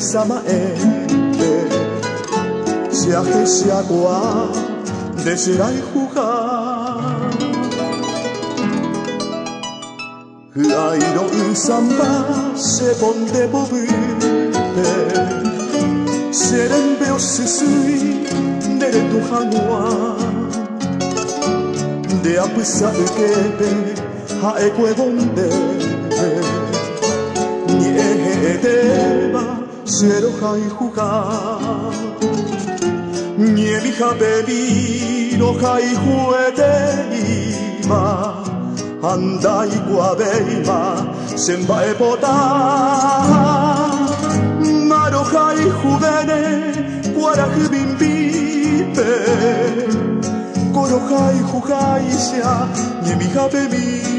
sama ente Siaje si agua de será y jugar Airo un samba se ponte bobite Serembeo se sui de tu hanua De apesa kepe haekwe bonde Ni eheteba sero hai jugar Ni elija pedir hai juete iba Anda iguabeima semba epota Maro hai juvene guarajibimbipe Koro hai jujaisha ni elija pedir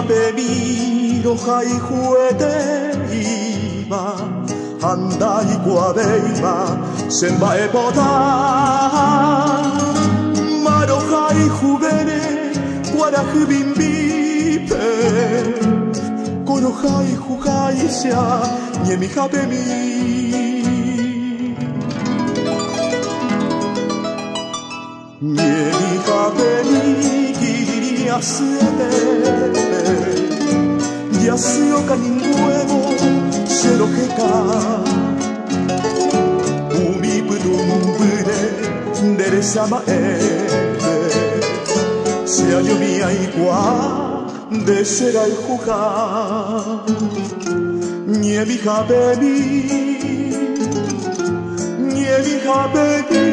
Bebiro jai juete iba Anda iguabeima semba epota Maro jai juvene guarajibimbipe Koro jai jujaisha niemi japemi Niemi japemi kiriria siete Yasio kaninguego shero keka Umi pudumbure dere sama ete Sea yo mia igua de sera y jugar Niemi jabebi Niemi jabebi